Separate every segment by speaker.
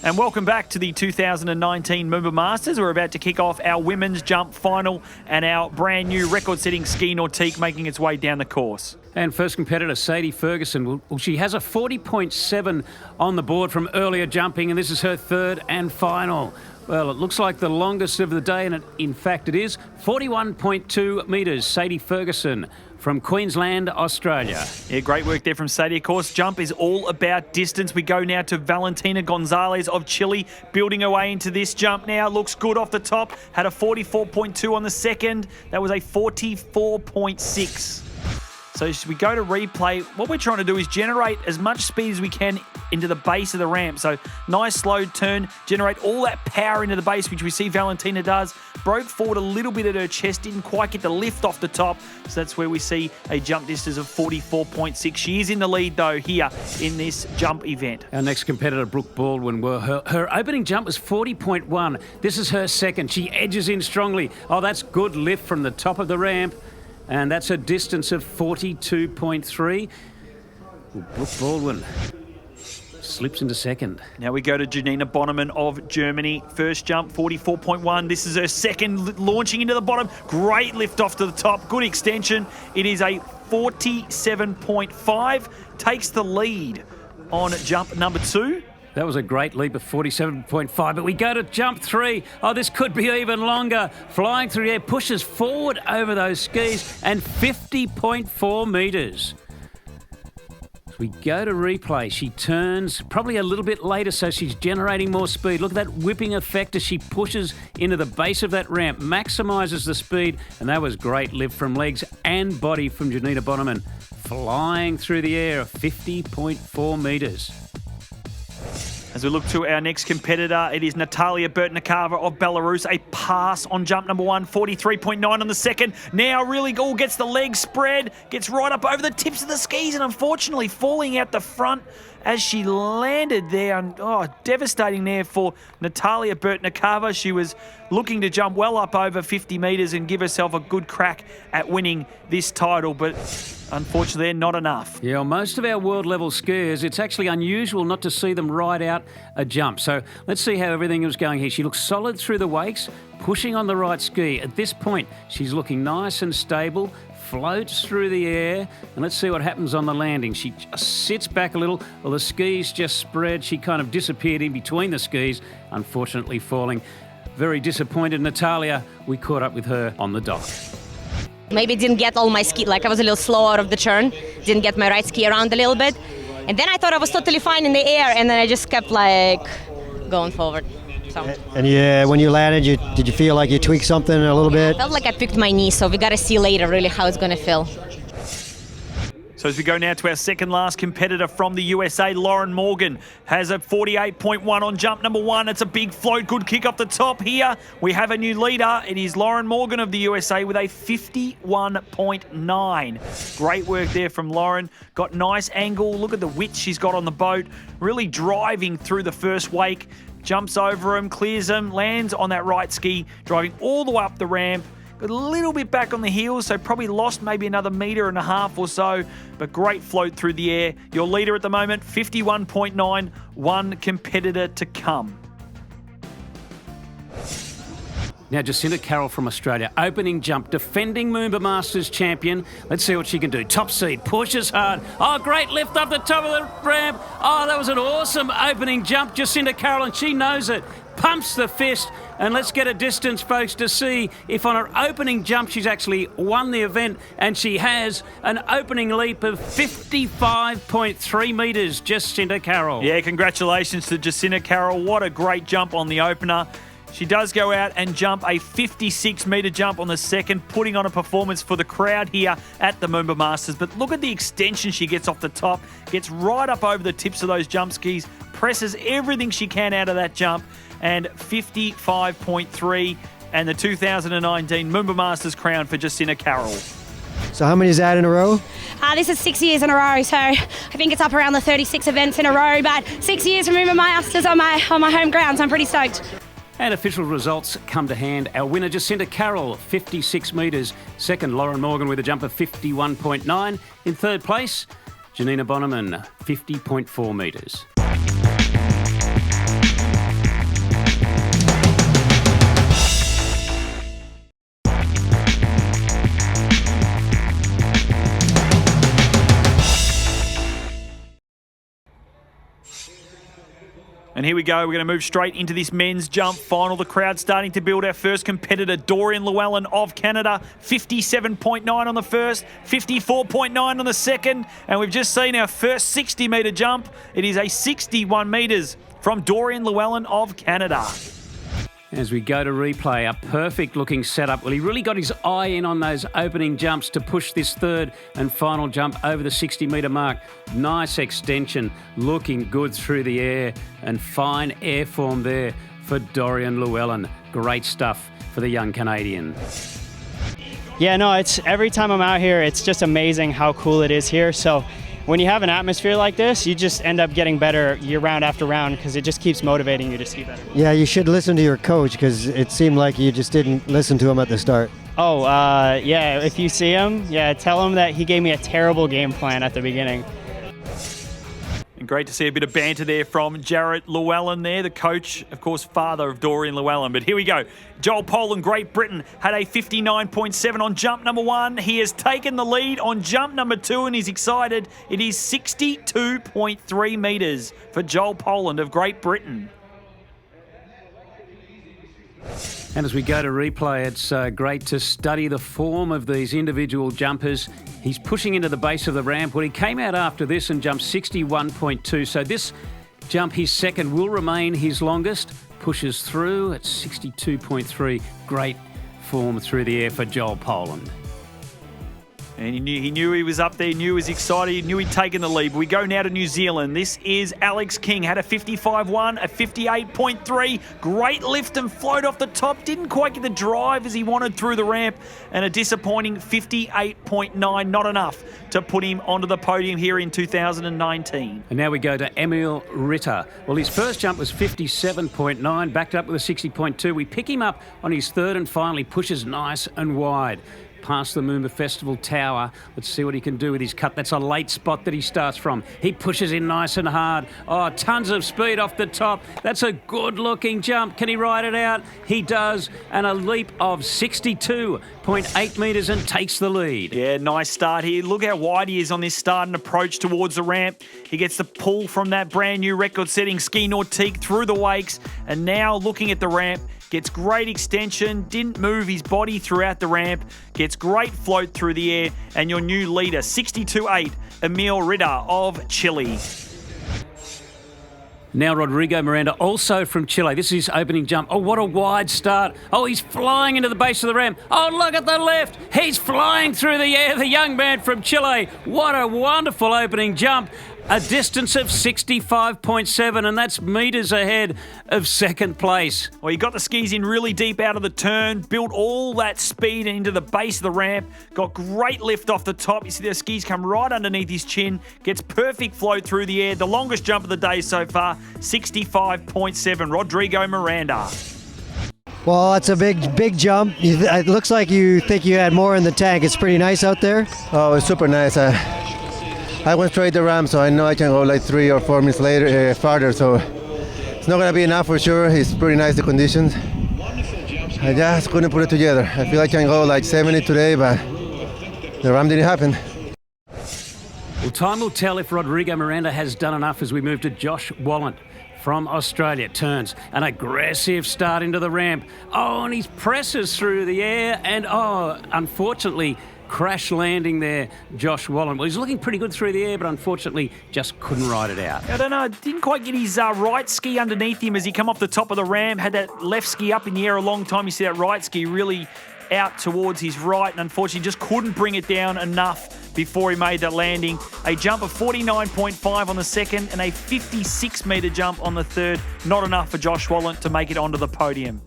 Speaker 1: And welcome back to the 2019 Moomba Masters. We're about to kick off our women's jump final and our brand new record-setting ski nautique making its way down the course.
Speaker 2: And first competitor, Sade Ferguson. Well, she has a 40.7 on the board from earlier jumping, and this is her third and final. Well, it looks like the longest of the day, and in fact it is 41.2 metres. Sade Ferguson from Queensland, Australia.
Speaker 1: Yeah, great work there from Sadie. Of course, jump is all about distance. We go now to Valentina Gonzalez of Chile, building her way into this jump now. Looks good off the top. Had a 44.2 on the second. That was a 44.6. So as we go to replay, what we're trying to do is generate as much speed as we can into the base of the ramp. So nice slow turn, generate all that power into the base, which we see Valentina does. Broke forward a little bit at her chest, didn't quite get the lift off the top. So that's where we see a jump distance of 44.6. She is in the lead though here in this jump event.
Speaker 2: Our next competitor, Brooke Baldwin, her opening jump was 40.1. This is her second. She edges in strongly. Oh, that's good lift from the top of the ramp. And that's a distance of 42.3. Brooke Baldwin slips into second.
Speaker 1: Now we go to Giannina Bonnemann of Germany. First jump, 44.1. This is her second, launching into the bottom. Great lift off to the top. Good extension. It is a 47.5. Takes the lead on jump number 2.
Speaker 2: That was a great leap of 47.5, but we go to jump 3. Oh, this could be even longer. Flying through the air, pushes forward over those skis, and 50.4 metres. As we go to replay, she turns probably a little bit later, so she's generating more speed. Look at that whipping effect as she pushes into the base of that ramp, maximises the speed, and that was great lift from legs and body from Giannina Bonnemann. Flying through the air, 50.4 metres.
Speaker 1: As we look to our next competitor, it is Natalia Berdnikava of Belarus. A pass on jump number 1, 43.9 on the second. Now really gets the legs spread, gets right up over the tips of the skis, and unfortunately falling out the front as she landed there. And, devastating there for Natalia Berdnikava. She was looking to jump well up over 50 metres and give herself a good crack at winning this title, but unfortunately not enough.
Speaker 2: Yeah, on most of our world-level skiers, it's actually unusual not to see them ride out a jump. So let's see how everything was going here. She looks solid through the wakes, pushing on the right ski. At this point, she's looking nice and stable, floats through the air, and let's see what happens on the landing. She just sits back a little, well, the skis just spread. She kind of disappeared in between the skis, unfortunately falling. Very disappointed, Natalia. We caught up with her on the dock.
Speaker 3: Maybe didn't get all my ski, like I was a little slow out of the turn, didn't get my right ski around a little bit. And then I thought I was totally fine in the air, and then I just kept like going forward. So.
Speaker 4: And yeah, when you landed, did you feel like you tweaked something a little bit?
Speaker 3: I felt like I picked my knee, so we gotta see later really how it's gonna feel.
Speaker 1: So as we go now to our second last competitor from the USA, Lauren Morgan has a 48.1 on jump number 1. It's a big float, good kick up the top here. We have a new leader. It is Lauren Morgan of the USA with a 51.9. Great work there from Lauren. Got nice angle. Look at the width she's got on the boat. Really driving through the first wake. Jumps over him, clears him, lands on that right ski, driving all the way up the ramp. Got a little bit back on the heels, so probably lost maybe another 1.5 meters or so, but great float through the air. Your leader at the moment, 51.9, one competitor to come.
Speaker 2: Now, Giannina Carroll from Australia, opening jump, defending Moomba Masters champion. Let's see what she can do. Top seed, pushes hard. Oh, great lift up the top of the ramp. Oh, that was an awesome opening jump. Giannina Carroll, and she knows it. Pumps the fist, and let's get a distance, folks, to see if on her opening jump she's actually won the event, and she has an opening leap of 55.3 metres, Giannina Carroll.
Speaker 1: Yeah, congratulations to Giannina Carroll. What a great jump on the opener. She does go out and jump a 56-metre jump on the second, putting on a performance for the crowd here at the Moomba Masters. But look at the extension she gets off the top, gets right up over the tips of those jump skis, presses everything she can out of that jump, and 55.3, and the 2019 Moomba Masters crown for Giannina Carroll.
Speaker 4: So how many is that in a row?
Speaker 5: This is 6 years in a row, so I think it's up around the 36 events in a row, but 6 years from Moomba Masters on my home ground, so I'm pretty stoked.
Speaker 2: And official results come to hand. Our winner, Giannina Carroll, 56 metres. Second, Lauren Morgan with a jump of 51.9. In third place, Giannina Bonnemann, 50.4 metres.
Speaker 1: And here we go. We're going to move straight into this men's jump final. The crowd starting to build. Our first competitor, Dorien Llewellyn of Canada, 57.9 on the first, 54.9 on the second. And we've just seen our first 60-metre jump. It is a 61 metres from Dorien Llewellyn of Canada.
Speaker 2: As we go to replay, a perfect-looking setup. Well, he really got his eye in on those opening jumps to push this third and final jump over the 60-metre mark. Nice extension, looking good through the air, and fine air form there for Dorien Llewellyn. Great stuff for the young Canadian.
Speaker 6: Yeah, no, it's every time I'm out here, it's just amazing how cool it is here. So when you have an atmosphere like this, you just end up getting better year round after round because it just keeps motivating you to see better.
Speaker 4: Yeah, you should listen to your coach because it seemed like you just didn't listen to him at the start.
Speaker 6: Oh, yeah, if you see him, yeah, tell him that he gave me a terrible game plan at the beginning.
Speaker 1: And great to see a bit of banter there from Jarrett Llewellyn there, the coach, of course, father of Dorien Llewellyn. But here we go. Joel Poland, Great Britain, had a 59.7 on jump number 1. He has taken the lead on jump number 2 and he's excited. It is 62.3 metres for Joel Poland of Great Britain.
Speaker 2: And as we go to replay, it's great to study the form of these individual jumpers. He's pushing into the base of the ramp. Well, he came out after this and jumped 61.2. So this jump, his second, will remain his longest. Pushes through at 62.3. Great form through the air for Joel Poland.
Speaker 1: And he knew he was up there, knew he was excited, he knew he'd taken the lead. But we go now to New Zealand. This is Alex King, had a 55.1, a 58.3. Great lift and float off the top. Didn't quite get the drive as he wanted through the ramp. And a disappointing 58.9, not enough to put him onto the podium here in 2019.
Speaker 2: And now we go to Emile Ritter. Well, his first jump was 57.9, backed up with a 60.2. We pick him up on his third and finally pushes nice and wide. Past the Moomba Festival Tower. Let's see what he can do with his cut. That's a late spot that he starts from. He pushes in nice and hard. Oh, tons of speed off the top. That's a good-looking jump. Can he ride it out? He does. And a leap of 62.8 metres and takes the lead.
Speaker 1: Yeah, nice start here. Look how wide he is on this start and approach towards the ramp. He gets the pull from that brand new record-setting ski Nautique through the wakes. And now looking at the ramp, gets great extension, didn't move his body throughout the ramp, gets great float through the air, and your new leader, 62.8, Emile Ritter of Chile.
Speaker 2: Now Rodrigo Miranda, also from Chile. This is his opening jump. Oh, what a wide start. Oh, he's flying into the base of the ramp. Oh, look at the left. He's flying through the air, the young man from Chile. What a wonderful opening jump. A distance of 65.7, and that's metres ahead of second place.
Speaker 1: Well, he got the skis in really deep out of the turn, built all that speed into the base of the ramp, got great lift off the top. You see the skis come right underneath his chin, gets perfect float through the air. The longest jump of the day so far, 65.7. Rodrigo Miranda.
Speaker 4: Well, it's a big jump. It looks like you think you had more in the tank. It's pretty nice out there.
Speaker 7: Oh, it's super nice. I went straight to ramp, so I know I can go like 3 or 4 minutes later, farther, so it's not going to be enough for sure. It's pretty nice, the conditions. I just couldn't put it together. I feel I can go like 70 today, but the ramp didn't happen.
Speaker 2: Well, time will tell if Rodrigo Miranda has done enough as we move to Josh Wallant from Australia. Turns an aggressive start into the ramp. Oh, and he presses through the air, and oh, unfortunately, crash landing there, Josh Wallant. Well, he's looking pretty good through the air, but unfortunately just couldn't ride it out.
Speaker 1: I don't know, didn't quite get his right ski underneath him as he come off the top of the ramp, had that left ski up in the air a long time. You see that right ski really out towards his right, and unfortunately just couldn't bring it down enough before he made that landing. A jump of 49.5 on the second and a 56-metre jump on the third. Not enough for Josh Wallant to make it onto the podium.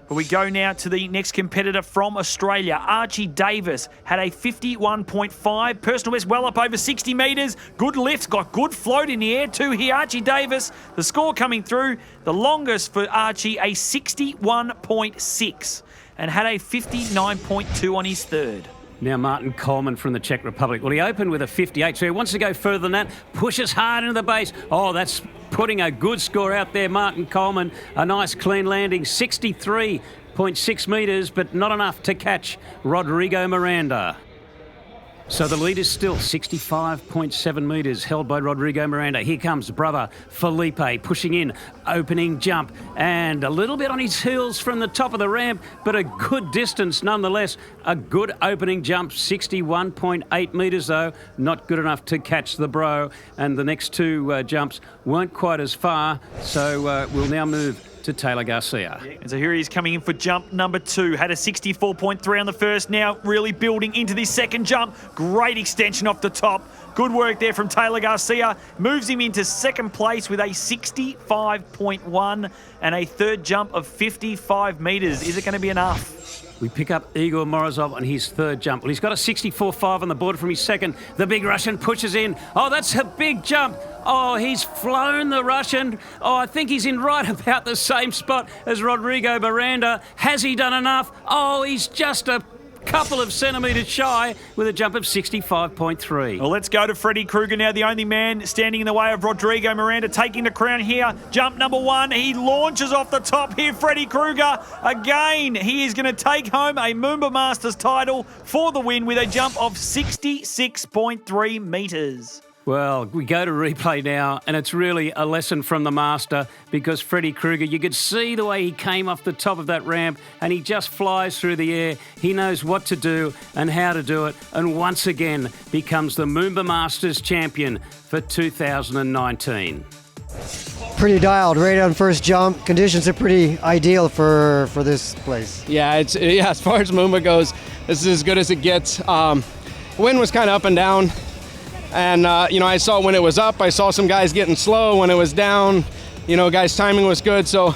Speaker 1: But we go now to the next competitor from Australia. Archie Davis had a 51.5. Personal best well up over 60 metres. Good lift, got good float in the air too here. Archie Davis, the score coming through. The longest for Archie, a 61.6. And had a 59.2 on his third.
Speaker 2: Now Martin Kolman from the Czech Republic. Well, he opened with a 58, so he wants to go further than that. Pushes hard into the base. Oh, that's putting a good score out there, Martin Kolman. A nice clean landing, 63.6 metres, but not enough to catch Rodrigo Miranda. So the lead is still 65.7 metres, held by Rodrigo Miranda. Here comes brother Felipe pushing in, opening jump, and a little bit on his heels from the top of the ramp, but a good distance nonetheless. A good opening jump, 61.8 metres though, not good enough to catch the bro. And the next two jumps weren't quite as far, so we'll now move to Taylor Garcia.
Speaker 1: And so here he is coming in for jump number 2. Had a 64.3 on the first, now really building into this second jump. Great extension off the top. Good work there from Taylor Garcia. Moves him into second place with a 65.1 and a third jump of 55 metres. Is it going to be enough?
Speaker 2: We pick up Igor Morozov on his third jump. Well, he's got a 64.5 on the board from his second. The big Russian pushes in. Oh, that's a big jump. Oh, he's flown the Russian. Oh, I think he's in right about the same spot as Rodrigo Miranda. Has he done enough? Oh, he's just a couple of centimetres shy with a jump of 65.3.
Speaker 1: Well, let's go to Freddy Krueger now, the only man standing in the way of Rodrigo Miranda, taking the crown here. Jump number 1, he launches off the top here, Freddy Krueger. Again, he is going to take home a Moomba Masters title for the win with a jump of 66.3 metres.
Speaker 2: Well, we go to replay now, and it's really a lesson from the master because Freddy Krueger, you could see the way he came off the top of that ramp and he just flies through the air. He knows what to do and how to do it, and once again becomes the Moomba Masters champion for 2019.
Speaker 4: Pretty dialed right on first jump. Conditions are pretty ideal for this place.
Speaker 8: Yeah, as far as Moomba goes, this is as good as it gets. Wind was kind of up and down. And, I saw when it was up, I saw some guys getting slow. When it was down, guys' timing was good. So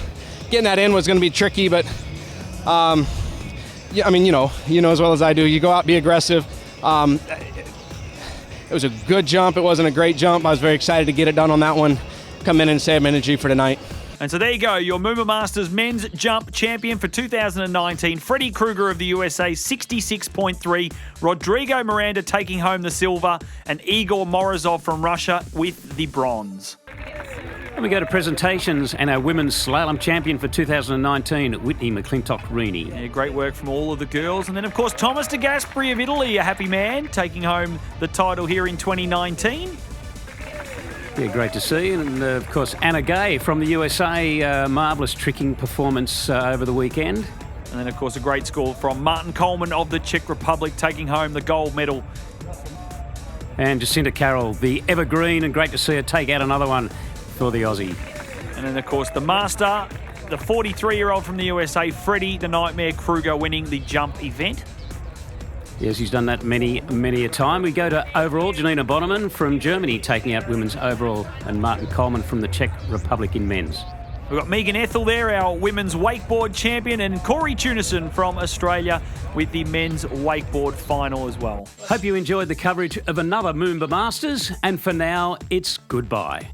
Speaker 8: getting that in was going to be tricky. But, you know as well as I do. You go out, be aggressive. It was a good jump. It wasn't a great jump. I was very excited to get it done on that one. Come in and save energy for tonight.
Speaker 1: And so there you go, your Moomba Masters men's jump champion for 2019, Freddy Krueger of the USA, 66.3. Rodrigo Miranda taking home the silver, and Igor Morozov from Russia with the bronze.
Speaker 2: And we go to presentations, and our women's slalom champion for 2019, Whitney McClintock-Reaney.
Speaker 1: Yeah, great work from all of the girls. And then, of course, Thomas de Gasperi of Italy, a happy man, taking home the title here in 2019.
Speaker 2: Yeah, great to see. And, of course, Anna Gay from the USA, marvellous tricking performance over the weekend.
Speaker 1: And then, of course, a great score from Martin Kolman of the Czech Republic, taking home the gold medal.
Speaker 2: And Jacinta Carroll, the evergreen, and great to see her take out another one for the Aussie.
Speaker 1: And then, of course, the master, the 43-year-old from the USA, Freddy the Nightmare Krueger, winning the jump event.
Speaker 2: Yes, he's done that many, many a time. We go to overall, Giannina Bonnemann from Germany taking out women's overall, and Martin Kolman from the Czech Republic in men's.
Speaker 1: We've got Megan Ethel there, our women's wakeboard champion, and Corey Tunison from Australia with the men's wakeboard final as well.
Speaker 2: Hope you enjoyed the coverage of another Moomba Masters, and for now, it's goodbye.